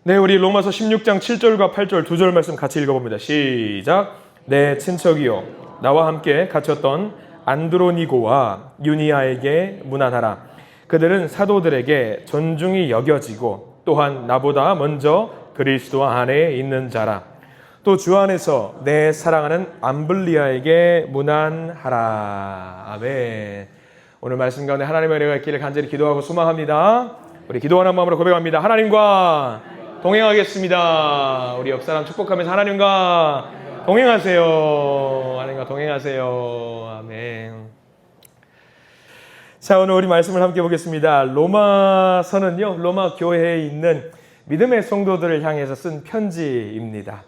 네, 우리 로마서 16장 7절과 8절 두 절 말씀 같이 읽어봅니다. 시작. 내 친척이요 나와 함께 갇혔던 안드로니고와 유니아에게 문안하라. 그들은 사도들에게 존중이 여겨지고 또한 나보다 먼저 그리스도 안에 있는 자라. 또 주 안에서 내 사랑하는 암블리아에게 문안하라. 아멘. 오늘 말씀 가운데 하나님의 은혜가 있기를 간절히 기도하고 소망합니다. 우리 기도하는 마음으로 고백합니다. 하나님과 동행하겠습니다. 우리 옆 사람 축복하면서 하나님과 동행하세요. 하나님과 동행하세요. 아멘. 자, 오늘 우리 말씀을 함께 보겠습니다. 로마서는요, 로마 교회에 있는 믿음의 성도들을 향해서 쓴 편지입니다.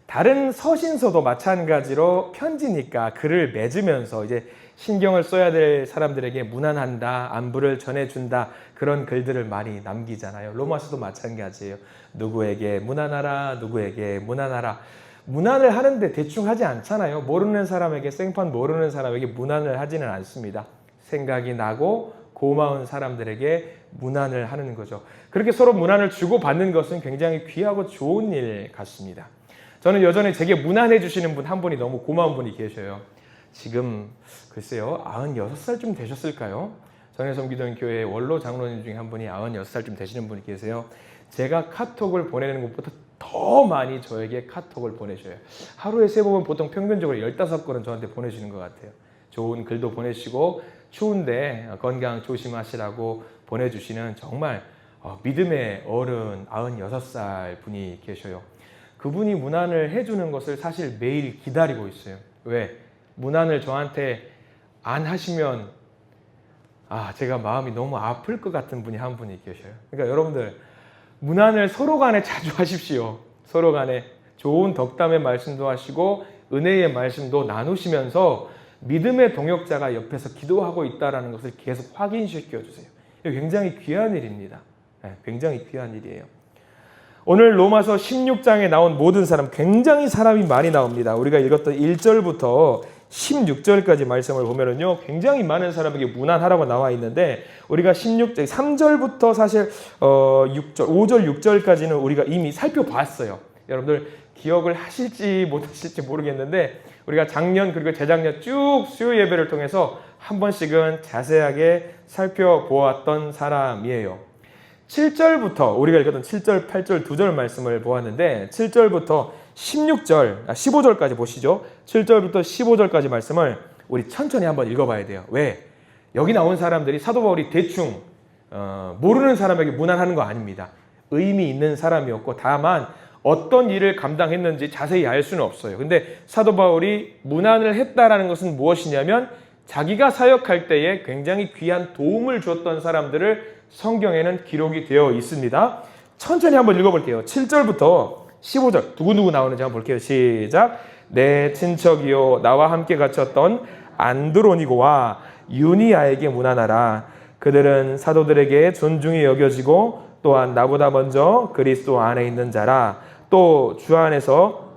다른 서신서도 마찬가지로 편지니까 글을 맺으면서 이제 신경을 써야 될 사람들에게 문안한다, 안부를 전해준다, 그런 글들을 많이 남기잖아요. 로마서도 마찬가지예요. 누구에게 문안하라, 누구에게 문안하라. 문안을 하는데 대충 하지 않잖아요. 모르는 사람에게, 생판 모르는 사람에게 문안을 하지는 않습니다. 생각이 나고 고마운 사람들에게 문안을 하는 거죠. 그렇게 서로 문안을 주고받는 것은 굉장히 귀하고 좋은 일 같습니다. 저는 여전히 제게 문안해 주시는 분 한 분이 너무 고마운 분이 계셔요. 지금 글쎄요 96살쯤 되셨을까요? 전에 섬기던 교회 원로 장로님 중에 한 분이 96살쯤 되시는 분이 계세요. 제가 카톡을 보내는 것보다 더 많이 저에게 카톡을 보내셔요. 하루에 세 번은 보통 평균적으로 15건은 저한테 보내시는 것 같아요. 좋은 글도 보내시고 추운데 건강 조심하시라고 보내주시는 정말 믿음의 어른 96살 분이 계셔요. 그분이 문안을 해주는 것을 사실 매일 기다리고 있어요. 왜? 문안을 저한테 안 하시면 제가 마음이 너무 아플 것 같은 분이 한 분이 계셔요. 그러니까 여러분들 문안을 서로 간에 자주 하십시오. 서로 간에 좋은 덕담의 말씀도 하시고 은혜의 말씀도 나누시면서 믿음의 동역자가 옆에서 기도하고 있다는 것을 계속 확인시켜 주세요. 이거 굉장히 귀한 일입니다. 굉장히 귀한 일이에요. 오늘 로마서 16장에 나온 모든 사람, 굉장히 사람이 많이 나옵니다. 우리가 읽었던 1절부터 16절까지 말씀을 보면은요, 굉장히 많은 사람에게 문안하라고 나와 있는데, 우리가 16절, 3절부터 사실 6절, 5절, 6절까지는 우리가 이미 살펴봤어요. 여러분들 기억을 하실지 못하실지 모르겠는데, 우리가 작년 그리고 재작년 쭉 수요 예배를 통해서 한 번씩은 자세하게 살펴보았던 사람이에요. 7절부터 우리가 읽었던 7절, 8절 두 절 말씀을 보았는데 7절부터 15절까지 보시죠. 7절부터 15절까지 말씀을 우리 천천히 한번 읽어봐야 돼요. 왜? 여기 나온 사람들이 사도 바울이 대충 모르는 사람에게 문안하는 거 아닙니다. 의미 있는 사람이었고 다만 어떤 일을 감당했는지 자세히 알 수는 없어요. 근데 사도 바울이 문안을 했다라는 것은 무엇이냐면 자기가 사역할 때에 굉장히 귀한 도움을 줬던 사람들을 성경에는 기록이 되어 있습니다. 천천히 한번 읽어볼게요. 7절부터 15절 누구 나오는지 한번 볼게요. 시작. 내 친척이요 나와 함께 갇혔던 안드로니고와 유니아에게 문안하라. 그들은 사도들에게 존중이 여겨지고 또한 나보다 먼저 그리스도 안에 있는 자라. 또 주 안에서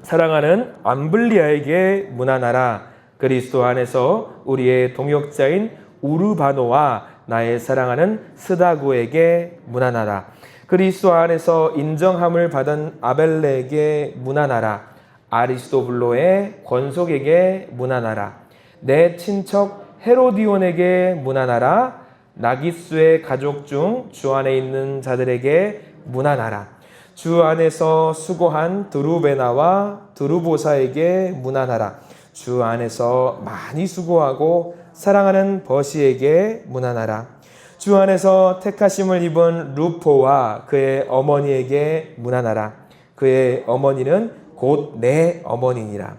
사랑하는 암블리아에게 문안하라. 그리스도 안에서 우리의 동역자인 우르바노와 나의 사랑하는 스다구에게 문안하라. 그리스도 안에서 인정함을 받은 아벨레에게 문안하라. 아리스도블로의 권속에게 문안하라. 내 친척 헤로디온에게 문안하라. 나기수의 가족 중 주 안에 있는 자들에게 문안하라. 주 안에서 수고한 드루베나와 드루보사에게 문안하라. 주 안에서 많이 수고하고 사랑하는 버시에게 문안하라. 주 안에서 택하심을 입은 루포와 그의 어머니에게 문안하라. 그의 어머니는 곧 내 어머니니라.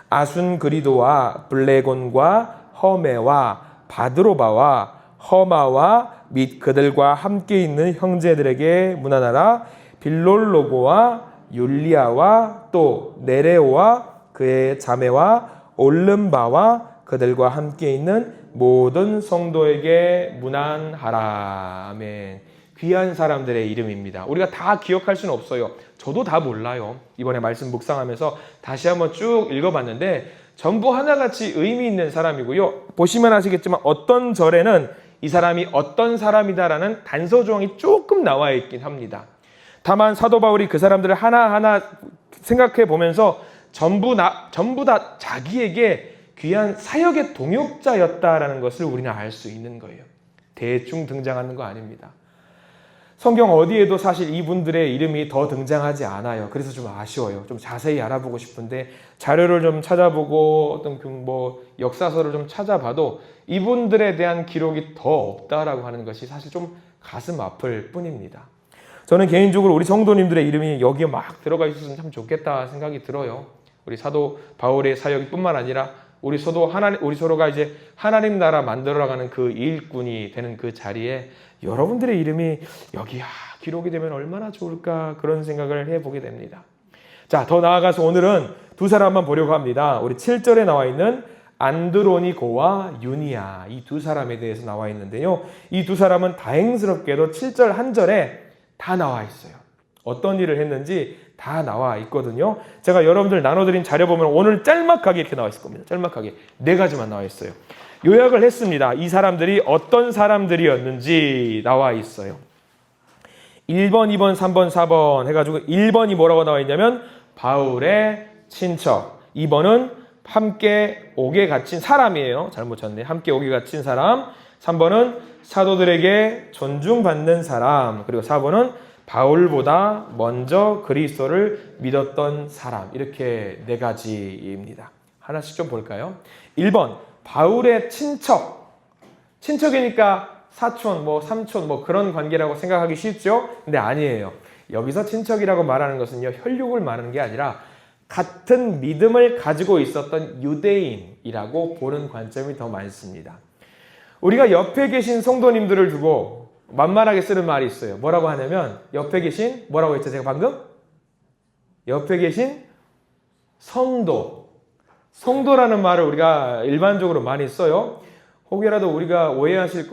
아순그리도와 블레곤과 허메와 바드로바와 허마와 및 그들과 함께 있는 형제들에게 문안하라. 빌롤로고와 율리아와 또 네레오와 그의 자매와 올름바와 그들과 함께 있는 모든 성도에게 문안하라. 아멘. 귀한 사람들의 이름입니다. 우리가 다 기억할 수는 없어요. 저도 다 몰라요. 이번에 말씀 묵상하면서 다시 한번 쭉 읽어봤는데 전부 하나같이 의미 있는 사람이고요. 보시면 아시겠지만 어떤 절에는 이 사람이 어떤 사람이다라는 단서 조항이 조금 나와 있긴 합니다. 다만 사도 바울이 그 사람들을 하나하나 생각해 보면서 전부 다 자기에게 귀한 사역의 동역자였다라는 것을 우리는 알 수 있는 거예요. 대충 등장하는 거 아닙니다. 성경 어디에도 사실 이분들의 이름이 더 등장하지 않아요. 그래서 좀 아쉬워요. 좀 자세히 알아보고 싶은데 자료를 좀 찾아보고 어떤 역사서를 좀 찾아봐도 이분들에 대한 기록이 더 없다라고 하는 것이 사실 좀 가슴 아플 뿐입니다. 저는 개인적으로 우리 성도님들의 이름이 여기에 막 들어가 있었으면 참 좋겠다 생각이 들어요. 우리 사도 바울의 사역뿐만 아니라 우리 서로가 이제 하나님 나라 만들어가는 그 일꾼이 되는 그 자리에 여러분들의 이름이 여기 기록이 되면 얼마나 좋을까 그런 생각을 해보게 됩니다. 자, 더 나아가서 오늘은 두 사람만 보려고 합니다. 우리 7절에 나와 있는 안드로니고와 유니아, 이 두 사람에 대해서 나와 있는데요. 이 두 사람은 다행스럽게도 7절 한 절에 다 나와 있어요. 어떤 일을 했는지 다 나와 있거든요. 제가 여러분들 나눠드린 자료 보면 오늘 짤막하게 이렇게 나와 있을 겁니다. 짤막하게 4가지만 나와 있어요. 요약을 했습니다. 이 사람들이 어떤 사람들이었는지 나와 있어요. 1번, 2번, 3번, 4번 해가지고 1번이 뭐라고 나와 있냐면 바울의 친척, 2번은 함께 옥에 갇힌 사람이에요. 잘못 쳤네. 함께 옥에 갇힌 사람. 3번은 사도들에게 존중받는 사람. 그리고 4번은 바울보다 먼저 그리스도를 믿었던 사람. 이렇게 4가지입니다. 하나씩 좀 볼까요? 1번 바울의 친척. 친척이니까 사촌, 삼촌 그런 관계라고 생각하기 쉽죠? 근데 아니에요. 여기서 친척이라고 말하는 것은요, 혈육을 말하는 게 아니라 같은 믿음을 가지고 있었던 유대인이라고 보는 관점이 더 많습니다. 우리가 옆에 계신 성도님들을 두고 만만하게 쓰는 말이 있어요. 뭐라고 하냐면 옆에 계신, 뭐라고 했죠 제가 방금? 옆에 계신 성도라는 말을 우리가 일반적으로 많이 써요. 혹여라도 우리가 오해하지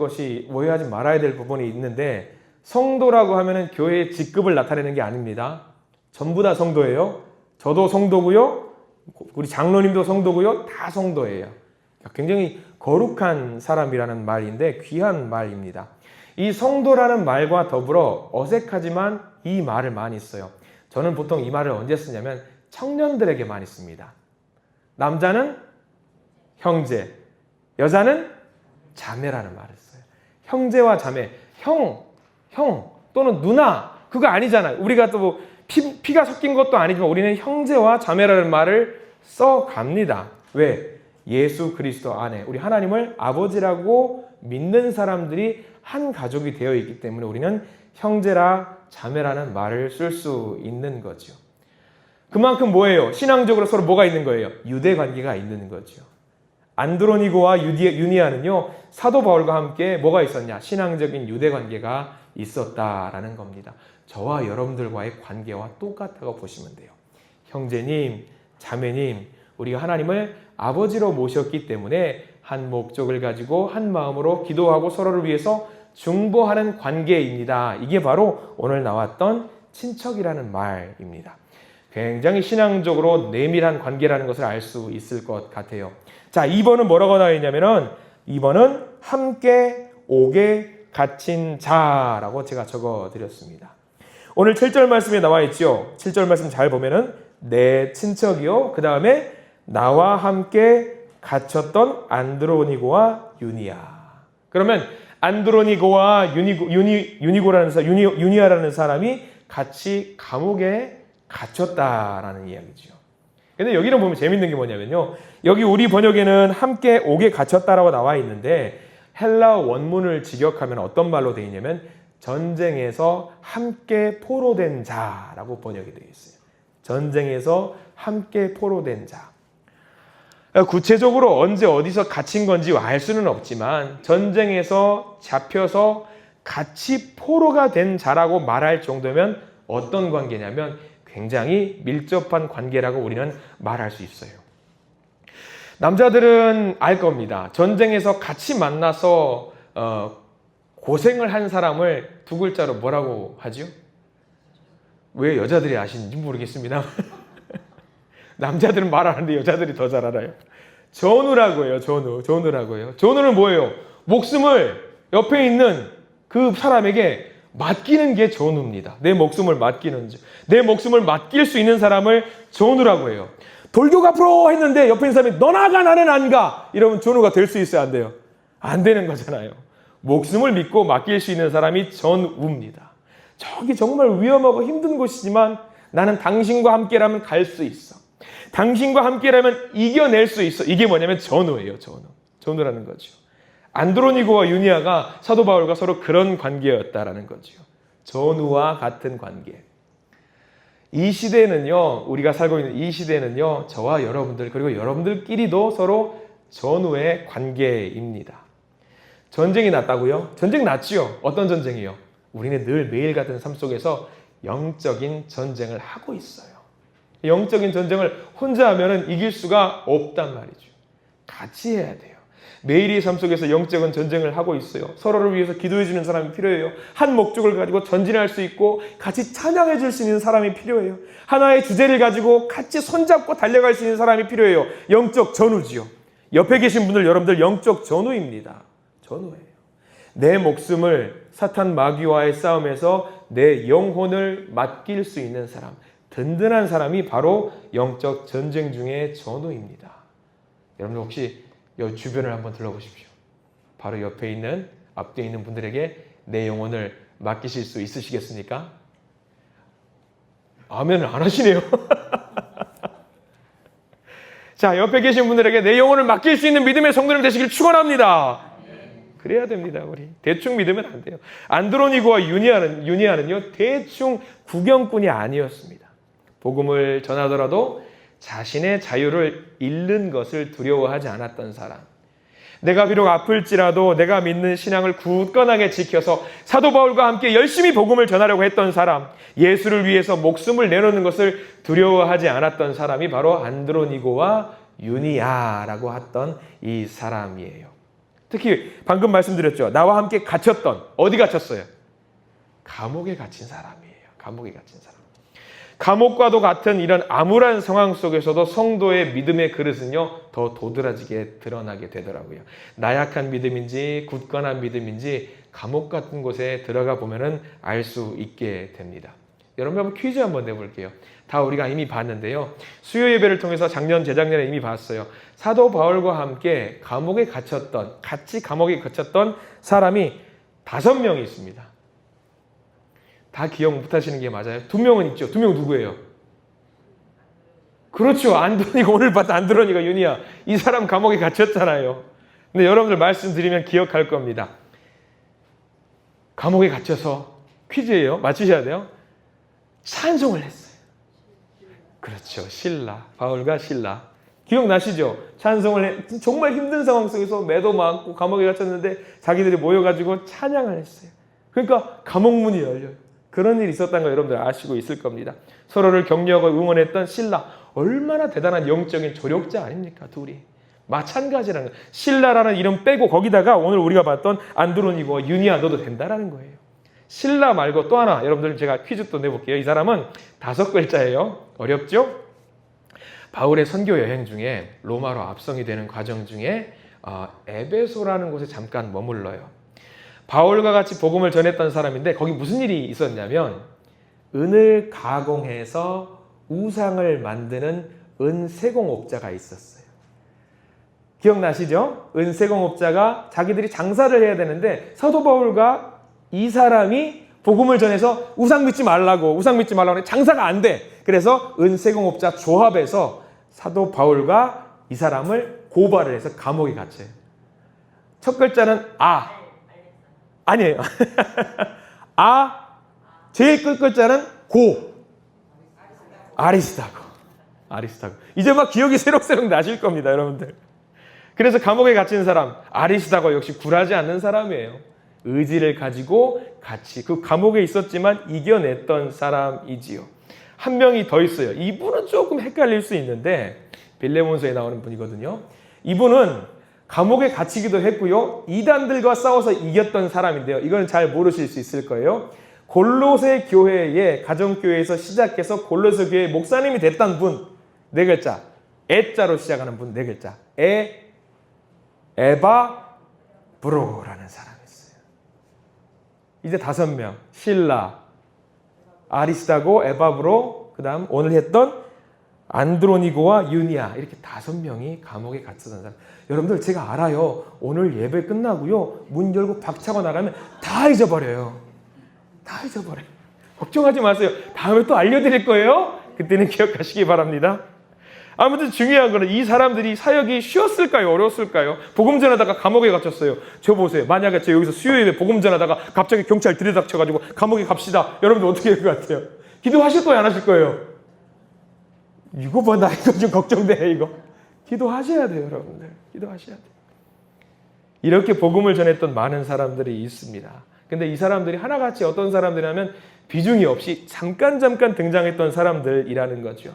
말아야 될 부분이 있는데, 성도라고 하면은 교회의 직급을 나타내는 게 아닙니다. 전부 다 성도예요. 저도 성도고요. 우리 장로님도 성도고요. 다 성도예요. 굉장히 거룩한 사람이라는 말인데 귀한 말입니다. 이 성도라는 말과 더불어 어색하지만 이 말을 많이 써요. 저는 보통 이 말을 언제 쓰냐면 청년들에게 많이 씁니다. 남자는 형제, 여자는 자매라는 말을 써요. 형제와 자매, 형 또는 누나, 그거 아니잖아요. 우리가 또 피가 섞인 것도 아니지만 우리는 형제와 자매라는 말을 써갑니다. 왜? 예수 그리스도 안에 우리 하나님을 아버지라고 믿는 사람들이 한 가족이 되어 있기 때문에 우리는 형제라 자매라는 말을 쓸 수 있는 거죠. 그만큼 뭐예요? 신앙적으로 서로 뭐가 있는 거예요? 유대 관계가 있는 거죠. 안드로니고와 유니아는요, 사도 바울과 함께 뭐가 있었냐? 신앙적인 유대 관계가 있었다라는 겁니다. 저와 여러분들과의 관계와 똑같다고 보시면 돼요. 형제님, 자매님, 우리가 하나님을 아버지로 모셨기 때문에 한 목적을 가지고 한 마음으로 기도하고 서로를 위해서 중보하는 관계입니다. 이게 바로 오늘 나왔던 친척이라는 말입니다. 굉장히 신앙적으로 내밀한 관계라는 것을 알 수 있을 것 같아요. 자, 2번은 뭐라고 나와 있냐면은 2번은 함께 옥에 갇힌 자라고 제가 적어드렸습니다. 오늘 7절 말씀에 나와 있죠. 7절 말씀 잘 보면은 내 친척이요, 그 다음에 나와 함께 갇혔던 안드로니고와 유니아. 그러면 안드로니고와 유니아라는 사람이 같이 감옥에 갇혔다라는 이야기죠. 근데 여기는 보면 재밌는 게 뭐냐면요, 여기 우리 번역에는 함께 옥에 갇혔다라고 나와 있는데 헬라 원문을 직역하면 어떤 말로 되어 있냐면 전쟁에서 함께 포로된 자라고 번역이 되어 있어요. 전쟁에서 함께 포로된 자. 구체적으로 언제 어디서 갇힌 건지 알 수는 없지만 전쟁에서 잡혀서 같이 포로가 된 자라고 말할 정도면 어떤 관계냐면 굉장히 밀접한 관계라고 우리는 말할 수 있어요. 남자들은 알 겁니다. 전쟁에서 같이 만나서 고생을 한 사람을 두 글자로 뭐라고 하죠? 왜 여자들이 아시는지 모르겠습니다. 남자들은 말 안 하는데 여자들이 더 잘 알아요. 전우라고 해요. 전우라고 해요. 전우는 뭐예요? 목숨을 옆에 있는 그 사람에게 맡기는 게 전우입니다. 내 목숨을 맡기는 자. 내 목숨을 맡길 수 있는 사람을 전우라고 해요. 돌격 앞으로 했는데 옆에 있는 사람이 너 나가 나는 안 가. 이러면 전우가 될 수 있어요? 안 돼요? 안 되는 거잖아요. 목숨을 믿고 맡길 수 있는 사람이 전우입니다. 저기 정말 위험하고 힘든 곳이지만 나는 당신과 함께라면 갈 수 있어. 당신과 함께라면 이겨낼 수 있어. 이게 뭐냐면 전우예요. 전우. 전우라는 거죠. 안드로니고와 유니아가 사도 바울과 서로 그런 관계였다라는 거죠. 전우와 같은 관계. 이 시대는요, 우리가 살고 있는 이 시대는요, 저와 여러분들 그리고 여러분들끼리도 서로 전우의 관계입니다. 전쟁이 났다고요? 전쟁 났지요. 어떤 전쟁이요? 우리는 늘 매일 같은 삶 속에서 영적인 전쟁을 하고 있어요. 영적인 전쟁을 혼자 하면은 이길 수가 없단 말이죠. 같이 해야 돼요. 매일의 삶 속에서 영적인 전쟁을 하고 있어요. 서로를 위해서 기도해 주는 사람이 필요해요. 한 목적을 가지고 전진할 수 있고 같이 찬양해 줄 수 있는 사람이 필요해요. 하나의 주제를 가지고 같이 손잡고 달려갈 수 있는 사람이 필요해요. 영적 전우지요. 옆에 계신 분들 여러분들 영적 전우입니다. 전우예요. 내 목숨을 사탄 마귀와의 싸움에서 내 영혼을 맡길 수 있는 사람, 든든한 사람이 바로 영적 전쟁 중의 전우입니다. 여러분들 혹시 여 주변을 한번 둘러보십시오. 바로 옆에 있는 앞뒤에 있는 분들에게 내 영혼을 맡기실 수 있으시겠습니까? 아멘을 안 하시네요. 자, 옆에 계신 분들에게 내 영혼을 맡길 수 있는 믿음의 성도님 되시길 축원합니다. 그래야 됩니다. 우리 대충 믿으면 안 돼요. 안드로니고와 유니아는요 대충 구경꾼이 아니었습니다. 복음을 전하더라도 자신의 자유를 잃는 것을 두려워하지 않았던 사람. 내가 비록 아플지라도 내가 믿는 신앙을 굳건하게 지켜서 사도 바울과 함께 열심히 복음을 전하려고 했던 사람. 예수를 위해서 목숨을 내놓는 것을 두려워하지 않았던 사람이 바로 안드로니고와 유니아라고 했던 이 사람이에요. 특히 방금 말씀드렸죠. 나와 함께 갇혔던, 어디 갇혔어요? 감옥에 갇힌 사람이에요. 감옥에 갇힌 사람. 감옥과도 같은 이런 암울한 상황 속에서도 성도의 믿음의 그릇은요 더 도드라지게 드러나게 되더라고요. 나약한 믿음인지 굳건한 믿음인지 감옥 같은 곳에 들어가 보면은 알 수 있게 됩니다. 여러분 한번 퀴즈 한번 내볼게요. 다 우리가 이미 봤는데요. 수요 예배를 통해서 작년 재작년에 이미 봤어요. 사도 바울과 함께 감옥에 갇혔던, 같이 감옥에 갇혔던 사람이 5명이 있습니다. 다 기억 못하시는 게 맞아요? 2명은 있죠. 2명 누구예요? 그렇죠. 안드로니가, 오늘 봤던 안드로니가 유니아. 이 사람 감옥에 갇혔잖아요. 근데 여러분들 말씀드리면 기억할 겁니다. 감옥에 갇혀서 퀴즈예요. 맞추셔야 돼요. 찬송을 했어요. 그렇죠. 실라. 바울과 실라. 기억나시죠? 찬송을 해. 정말 힘든 상황 속에서 매도 많고 감옥에 갇혔는데 자기들이 모여가지고 찬양을 했어요. 그러니까 감옥문이 열려요. 그런 일이 있었다는 거 여러분들 아시고 있을 겁니다. 서로를 격려하고 응원했던 실라. 얼마나 대단한 영적인 조력자 아닙니까? 둘이. 마찬가지라는 거예요. 실라라는 이름 빼고 거기다가 오늘 우리가 봤던 안드로니고와 유니아 넣어도 된다는 거예요. 실라 말고 또 하나 여러분들 제가 퀴즈 또 내볼게요. 이 사람은 5글자예요. 어렵죠? 바울의 선교 여행 중에 로마로 압송이 되는 과정 중에 에베소라는 곳에 잠깐 머물러요. 바울과 같이 복음을 전했던 사람인데 거기 무슨 일이 있었냐면 은을 가공해서 우상을 만드는 은세공업자가 있었어요. 기억나시죠? 은세공업자가 자기들이 장사를 해야 되는데 사도 바울과 이 사람이 복음을 전해서 우상 믿지 말라고 장사가 안 돼. 그래서 은세공업자 조합에서 사도 바울과 이 사람을 고발을 해서 감옥에 갇혀요. 첫 글자는 아니에요. 제일 끝 글자는 아리스타고. 이제 막 기억이 새록새록 나실 겁니다, 여러분들. 그래서 감옥에 갇힌 사람, 아리스타고 역시 굴하지 않는 사람이에요. 의지를 가지고 같이 그 감옥에 있었지만 이겨냈던 사람이지요. 한 명이 더 있어요. 이분은 조금 헷갈릴 수 있는데 빌레몬서에 나오는 분이거든요. 이분은 감옥에 갇히기도 했고요. 이단들과 싸워서 이겼던 사람인데요. 이건 잘 모르실 수 있을 거예요. 골로새 교회의 가정교회에서 시작해서 골로새 교회 목사님이 됐던 분 4글자. 에자로 시작하는 분 4글자. 에바 브로라는 사람이었어요. 이제 5명. 실라, 아리스다고, 에바브로, 그 다음 오늘 했던 안드로니고와 유니아, 이렇게 5명이 감옥에 갇혔던 사람. 여러분들, 제가 알아요. 오늘 예배 끝나고요, 문 열고 박차고 나가면 다 잊어버려요. 다 잊어버려요. 걱정하지 마세요. 다음에 또 알려드릴 거예요. 그때는 기억하시기 바랍니다. 아무튼 중요한 거는 이 사람들이 사역이 쉬웠을까요? 어려웠을까요? 복음 전하다가 감옥에 갇혔어요. 저 보세요. 만약에 저 여기서 수요일에 복음 전하다가 갑자기 경찰 들이닥쳐가지고 감옥에 갑시다. 여러분들 어떻게 할 것 같아요? 기도하실 거예요? 안 하실 거예요? 이거 봐, 나 이거 좀 걱정돼, 이거. 기도하셔야 돼요, 여러분들. 기도하셔야 돼요. 이렇게 복음을 전했던 많은 사람들이 있습니다. 근데 이 사람들이 하나같이 어떤 사람들이냐면 비중이 없이 잠깐 등장했던 사람들이라는 거죠.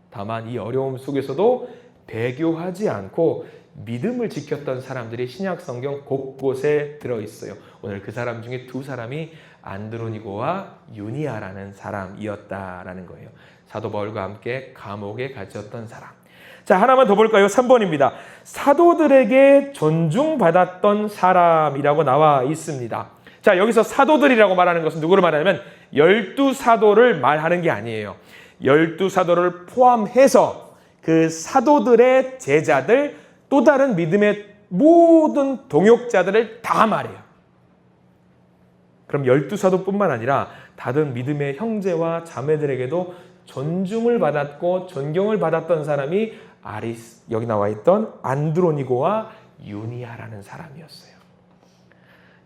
다만 이 어려움 속에서도 배교하지 않고 믿음을 지켰던 사람들이 신약 성경 곳곳에 들어있어요. 오늘 그 사람 중에 2사람이 안드로니고와 유니아라는 사람이었다라는 거예요. 사도 바울과 함께 감옥에 갇혔던 사람. 자, 하나만 더 볼까요? 3번입니다. 사도들에게 존중받았던 사람이라고 나와 있습니다. 자, 여기서 사도들이라고 말하는 것은 누구를 말하냐면 12사도를 말하는 게 아니에요. 12사도를 포함해서 그 사도들의 제자들, 또 다른 믿음의 모든 동역자들을 다 말해요. 그럼 12사도뿐만 아니라 다른 믿음의 형제와 자매들에게도 존중을 받았고 존경을 받았던 사람이 여기 나와 있던 안드로니고와 유니아라는 사람이었어요.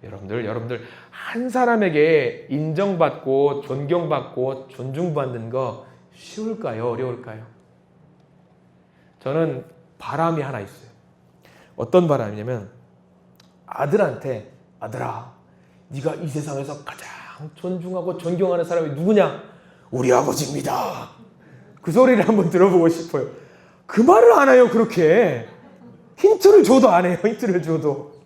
여러분들 한 사람에게 인정받고 존경받고 존중받는 거 쉬울까요? 어려울까요? 저는 바람이 하나 있어요. 어떤 바람이냐면 아들한테, 아들아, 네가 이 세상에서 가장 존중하고 존경하는 사람이 누구냐? 우리 아버지입니다. 그 소리를 한번 들어보고 싶어요. 그 말을 안 해요, 그렇게. 힌트를 줘도 안 해요, 힌트를 줘도.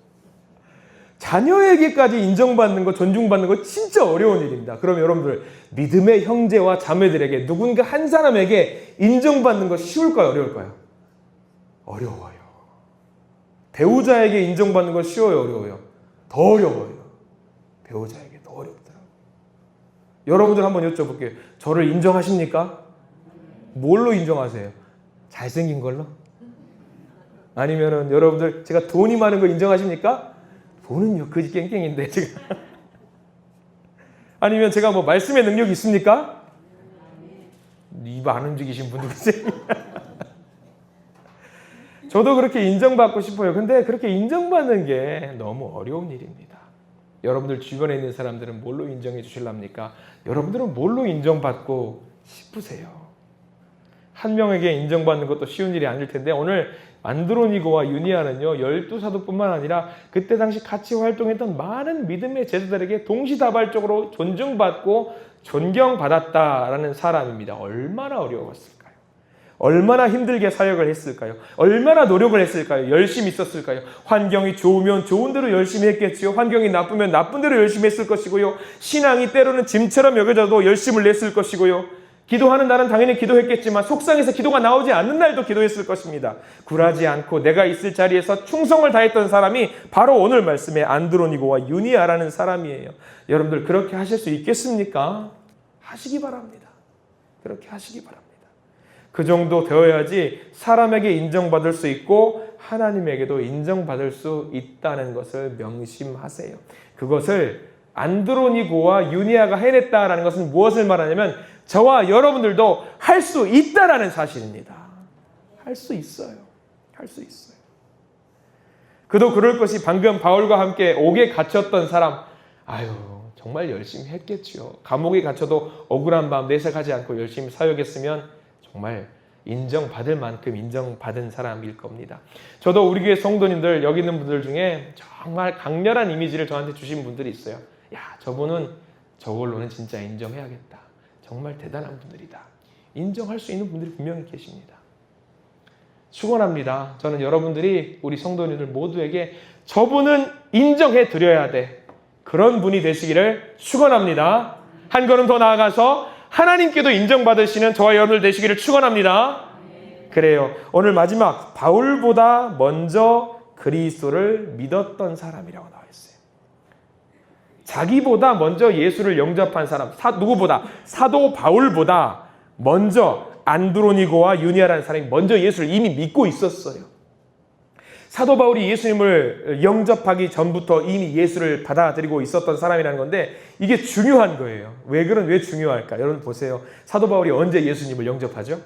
자녀에게까지 인정받는 거, 존중받는 거 진짜 어려운 일입니다. 그럼 여러분들, 믿음의 형제와 자매들에게 누군가 한 사람에게 인정받는 거 쉬울까요? 어려울까요? 어려워요. 배우자에게 인정받는 거 쉬워요? 어려워요? 더 어려워요. 배우자에게 더 어렵더라고요. 여러분들 한번 여쭤볼게요. 저를 인정하십니까? 뭘로 인정하세요? 잘생긴 걸로? 아니면은 여러분들 제가 돈이 많은 거 인정하십니까? 돈은요, 거지 깽깽인데 제가. 아니면 제가 뭐 말씀의 능력이 있습니까? 입 안 움직이신 분도 계세요. 저도 그렇게 인정받고 싶어요. 근데 그렇게 인정받는 게 너무 어려운 일입니다. 여러분들 주변에 있는 사람들은 뭘로 인정해 주실랍니까? 여러분들은 뭘로 인정받고 싶으세요? 한 명에게 인정받는 것도 쉬운 일이 아닐 텐데 오늘 안드로니고와 유니아는요, 12사도뿐만 아니라 그때 당시 같이 활동했던 많은 믿음의 제자들에게 동시다발적으로 존중받고 존경받았다라는 사람입니다. 얼마나 어려웠을까요? 얼마나 힘들게 사역을 했을까요? 얼마나 노력을 했을까요? 열심히 있었을까요? 환경이 좋으면 좋은 대로 열심히 했겠지요. 환경이 나쁘면 나쁜 대로 열심히 했을 것이고요. 신앙이 때로는 짐처럼 여겨져도 열심을 냈을 것이고요. 기도하는 날은 당연히 기도했겠지만 속상해서 기도가 나오지 않는 날도 기도했을 것입니다. 굴하지 않고 내가 있을 자리에서 충성을 다했던 사람이 바로 오늘 말씀의 안드로니고와 유니아라는 사람이에요. 여러분들 그렇게 하실 수 있겠습니까? 하시기 바랍니다. 그렇게 하시기 바랍니다. 그 정도 되어야지 사람에게 인정받을 수 있고 하나님에게도 인정받을 수 있다는 것을 명심하세요. 그것을 안드로니고와 유니아가 해냈다라는 것은 무엇을 말하냐면 저와 여러분들도 할 수 있다라는 사실입니다. 할 수 있어요. 할 수 있어요. 그도 그럴 것이 방금 바울과 함께 옥에 갇혔던 사람, 정말 열심히 했겠지요. 감옥에 갇혀도 억울한 마음 내색하지 않고 열심히 사역했으면 정말 인정받을 만큼 인정받은 사람일 겁니다. 저도 우리 교회 성도님들 여기 있는 분들 중에 정말 강렬한 이미지를 저한테 주신 분들이 있어요. 야, 저분은 저걸로는 진짜 인정해야겠다. 정말 대단한 분들이다. 인정할 수 있는 분들이 분명히 계십니다. 축원합니다. 저는 여러분들이 우리 성도님들 모두에게 저분은 인정해 드려야 돼. 그런 분이 되시기를 축원합니다. 한 걸음 더 나아가서 하나님께도 인정받으시는 저와 여러분들 되시기를 축원합니다. 그래요. 오늘 마지막 바울보다 먼저 그리스도를 믿었던 사람이라고 나와 있어요. 자기보다 먼저 예수를 영접한 사람, 누구보다? 사도 바울보다 먼저 안드로니고와 유니아라는 사람이 먼저 예수를 이미 믿고 있었어요. 사도 바울이 예수님을 영접하기 전부터 이미 예수를 받아들이고 있었던 사람이라는 건데 이게 중요한 거예요. 왜 중요할까? 여러분 보세요. 사도 바울이 언제 예수님을 영접하죠?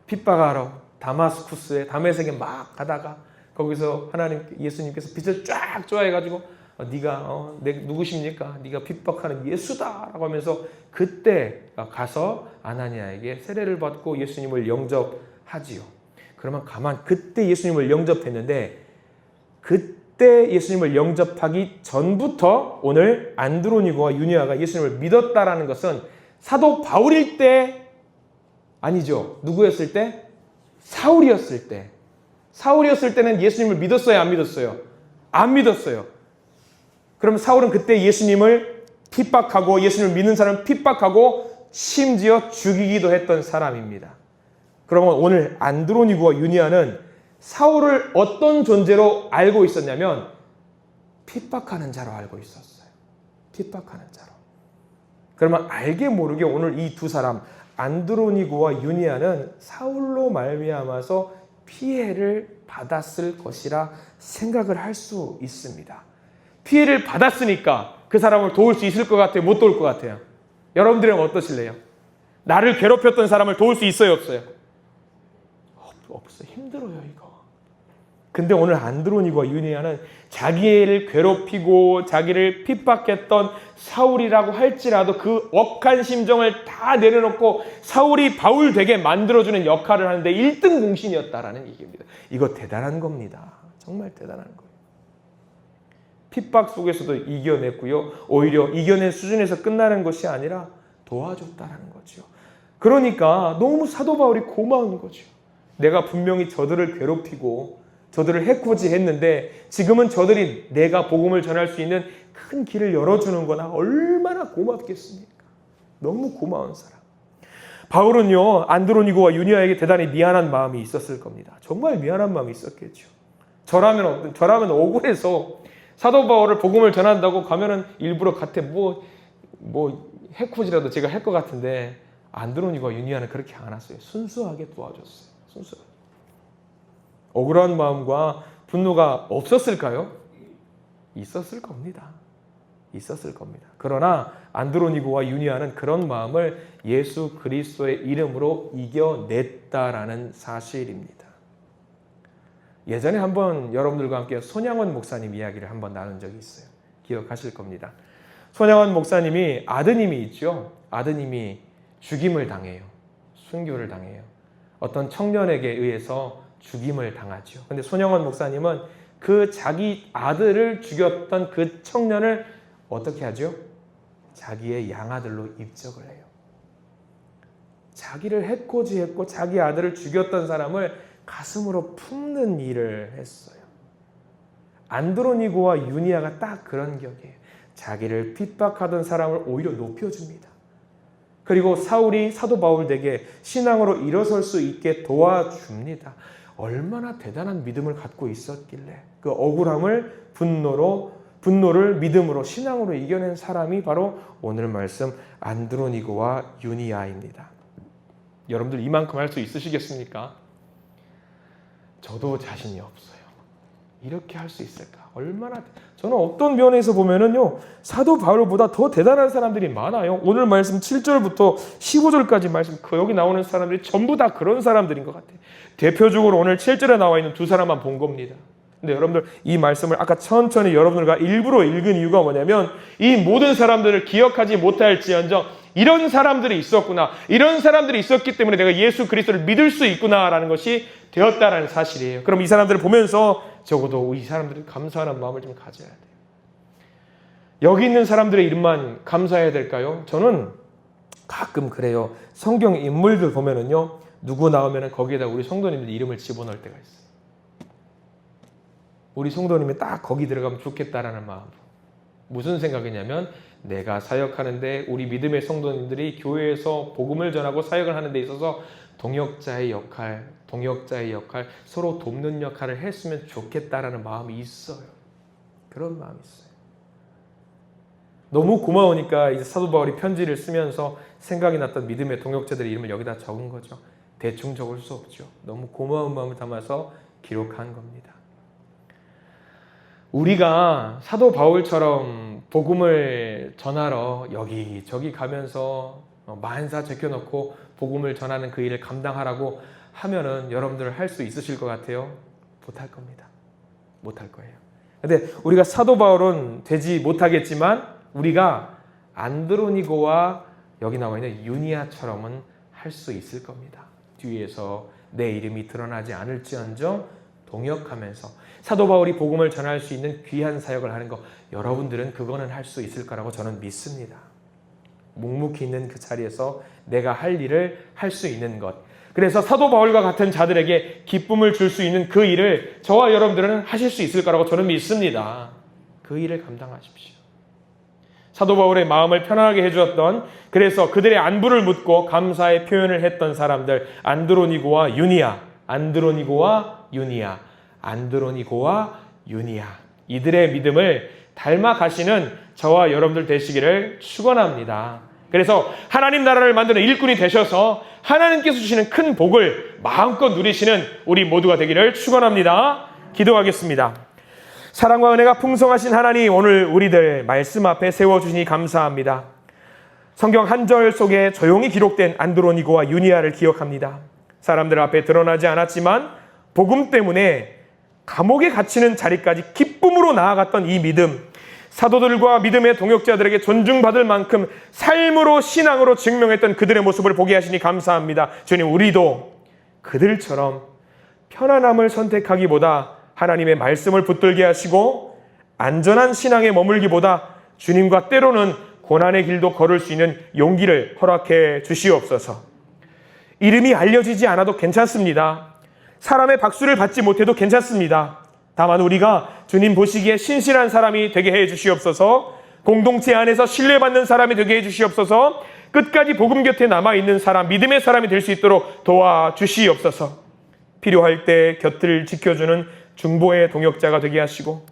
핍박하러 다마스쿠스에 다메섹에 막 가다가 거기서 예수님께서 빛을 쫙 쏘아해가지고 네가 누구십니까? 네가 핍박하는 예수다라고 하면서 그때 가서 아나니아에게 세례를 받고 예수님을 영접하지요. 그러면 그때 예수님을 영접했는데 그때 예수님을 영접하기 전부터 오늘 안드로니고와 유니아가 예수님을 믿었다라는 것은 사도 바울일 때 아니죠. 누구였을 때? 사울이었을 때. 사울이었을 때는 예수님을 믿었어요? 안 믿었어요? 안 믿었어요. 그럼 사울은 그때 예수님을 핍박하고 예수님을 믿는 사람을 핍박하고 심지어 죽이기도 했던 사람입니다. 그러면 오늘 안드로니고와 유니아는 사울을 어떤 존재로 알고 있었냐면 핍박하는 자로 알고 있었어요. 핍박하는 자로. 그러면 알게 모르게 오늘 이 두 사람 안드로니고와 유니아는 사울로 말미암아서 피해를 받았을 것이라 생각을 할 수 있습니다. 피해를 받았으니까 그 사람을 도울 수 있을 것 같아요? 못 도울 것 같아요? 여러분들은 어떠실래요? 나를 괴롭혔던 사람을 도울 수 있어요? 없어요? 없어요. 힘들어요 이거. 근데 오늘 안드로니고와 유니아는 자기를 괴롭히고 자기를 핍박했던 사울이라고 할지라도 그 억한 심정을 다 내려놓고 사울이 바울 되게 만들어주는 역할을 하는데 1등 공신이었다라는 얘기입니다. 이거 대단한 겁니다. 정말 대단한 거예요. 핍박 속에서도 이겨냈고요. 오히려 이겨낸 수준에서 끝나는 것이 아니라 도와줬다라는 거죠. 그러니까 너무 사도 바울이 고마운 거죠. 내가 분명히 저들을 괴롭히고 저들을 해코지했는데 지금은 저들이 내가 복음을 전할 수 있는 큰 길을 열어주는 거나 얼마나 고맙겠습니까? 너무 고마운 사람. 바울은요 안드로니고와 유니아에게 대단히 미안한 마음이 있었을 겁니다. 정말 미안한 마음이 있었겠죠. 저라면 억울해서 사도 바울을 복음을 전한다고 가면은 일부러 gat에 뭐 해코지라도 제가 할 것 같은데 안드로니고와 유니아는 그렇게 안 했어요. 순수하게 도와줬어요. 순수하게. 억울한 마음과 분노가 없었을까요? 있었을 겁니다. 있었을 겁니다. 그러나 안드로니고와 유니아는 그런 마음을 예수 그리스도의 이름으로 이겨냈다라는 사실입니다. 예전에 한번 여러분들과 함께 손양원 목사님 이야기를 한번 나눈 적이 있어요. 기억하실 겁니다. 손양원 목사님이 아드님이 있죠. 아드님이 죽임을 당해요. 순교를 당해요. 어떤 청년에게 의해서 죽임을 당하죠. 근데 손양원 목사님은 그 자기 아들을 죽였던 그 청년을 어떻게 하죠? 자기의 양아들로 입적을 해요. 자기를 해코지했고 자기 아들을 죽였던 사람을 가슴으로 품는 일을 했어요. 안드로니고와 유니아가 딱 그런 격이에요. 자기를 핍박하던 사람을 오히려 높여줍니다. 그리고 사울이 사도 바울에게 신앙으로 일어설 수 있게 도와줍니다. 얼마나 대단한 믿음을 갖고 있었길래 그 억울함을 분노를 믿음으로 신앙으로 이겨낸 사람이 바로 오늘 말씀 안드로니고와 유니아입니다. 여러분들 이만큼 할 수 있으시겠습니까? 저도 자신이 없어요. 이렇게 할 수 있을까? 저는 어떤 면에서 보면은요, 사도 바울보다 더 대단한 사람들이 많아요. 오늘 말씀 7절부터 15절까지 말씀, 여기 나오는 사람들이 전부 다 그런 사람들인 것 같아요. 대표적으로 오늘 7절에 나와 있는 두 사람만 본 겁니다. 근데 여러분들 이 말씀을 아까 천천히 여러분들과 일부러 읽은 이유가 뭐냐면 이 모든 사람들을 기억하지 못할지언정 이런 사람들이 있었구나. 이런 사람들이 있었기 때문에 내가 예수 그리스도를 믿을 수 있구나라는 것이 되었다라는 사실이에요. 그럼 이 사람들을 보면서 적어도 이 사람들이 감사하는 마음을 좀 가져야 돼요. 여기 있는 사람들의 이름만 감사해야 될까요? 저는 가끔 그래요. 성경 인물들 보면은요, 누구 나오면은 거기에다 우리 성도님들 이름을 집어넣을 때가 있어요. 우리 성도님이 딱 거기 들어가면 좋겠다라는 마음. 무슨 생각이냐면 내가 사역하는데 우리 믿음의 성도님들이 교회에서 복음을 전하고 사역을 하는 데 있어서 동역자의 역할, 서로 돕는 역할을 했으면 좋겠다라는 마음이 있어요. 그런 마음이 있어요. 너무 고마우니까 이제 사도 바울이 편지를 쓰면서 생각이 났던 믿음의 동역자들의 이름을 여기다 적은 거죠. 대충 적을 수 없죠. 너무 고마운 마음을 담아서 기록한 겁니다. 우리가 사도 바울처럼 복음을 전하러 여기저기 가면서 만사 제껴놓고 복음을 전하는 그 일을 감당하라고 하면은 여러분들 할 수 있으실 것 같아요? 못할 겁니다. 못할 거예요. 근데 우리가 사도 바울은 되지 못하겠지만 우리가 안드로니고와 여기 나와 있는 유니아처럼은 할 수 있을 겁니다. 뒤에서 내 이름이 드러나지 않을지언정 동역하면서 사도 바울이 복음을 전할 수 있는 귀한 사역을 하는 거, 여러분들은 그거는 할 수 있을 거라고 저는 믿습니다. 묵묵히 있는 그 자리에서 내가 할 일을 할 수 있는 것. 그래서 사도 바울과 같은 자들에게 기쁨을 줄 수 있는 그 일을 저와 여러분들은 하실 수 있을 거라고 저는 믿습니다. 그 일을 감당하십시오. 사도 바울의 마음을 편안하게 해주었던, 그래서 그들의 안부를 묻고 감사의 표현을 했던 사람들, 안드로니고와 유니아, 이들의 믿음을 닮아가시는 저와 여러분들 되시기를 축원합니다. 그래서 하나님 나라를 만드는 일꾼이 되셔서 하나님께서 주시는 큰 복을 마음껏 누리시는 우리 모두가 되기를 축원합니다. 기도하겠습니다. 사랑과 은혜가 풍성하신 하나님, 오늘 우리들 말씀 앞에 세워주시니 감사합니다. 성경 한 절 속에 조용히 기록된 안드로니고와 유니아를 기억합니다. 사람들 앞에 드러나지 않았지만 복음 때문에 감옥에 갇히는 자리까지 기쁨으로 나아갔던 이 믿음, 사도들과 믿음의 동역자들에게 존중받을 만큼 삶으로 신앙으로 증명했던 그들의 모습을 보게 하시니 감사합니다. 주님, 우리도 그들처럼 편안함을 선택하기보다 하나님의 말씀을 붙들게 하시고 안전한 신앙에 머물기보다 주님과 때로는 고난의 길도 걸을 수 있는 용기를 허락해 주시옵소서. 이름이 알려지지 않아도 괜찮습니다. 사람의 박수를 받지 못해도 괜찮습니다. 다만 우리가 주님 보시기에 신실한 사람이 되게 해 주시옵소서. 공동체 안에서 신뢰받는 사람이 되게 해 주시옵소서. 끝까지 복음 곁에 남아있는 사람, 믿음의 사람이 될 수 있도록 도와주시옵소서. 필요할 때 곁을 지켜주는 중보의 동역자가 되게 하시고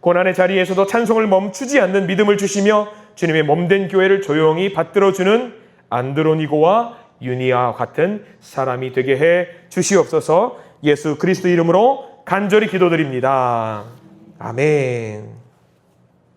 고난의 자리에서도 찬송을 멈추지 않는 믿음을 주시며 주님의 몸된 교회를 조용히 받들어주는 안드로니고와 유니아와 같은 사람이 되게 해 주시옵소서. 예수 그리스도 이름으로 간절히 기도드립니다. 아멘.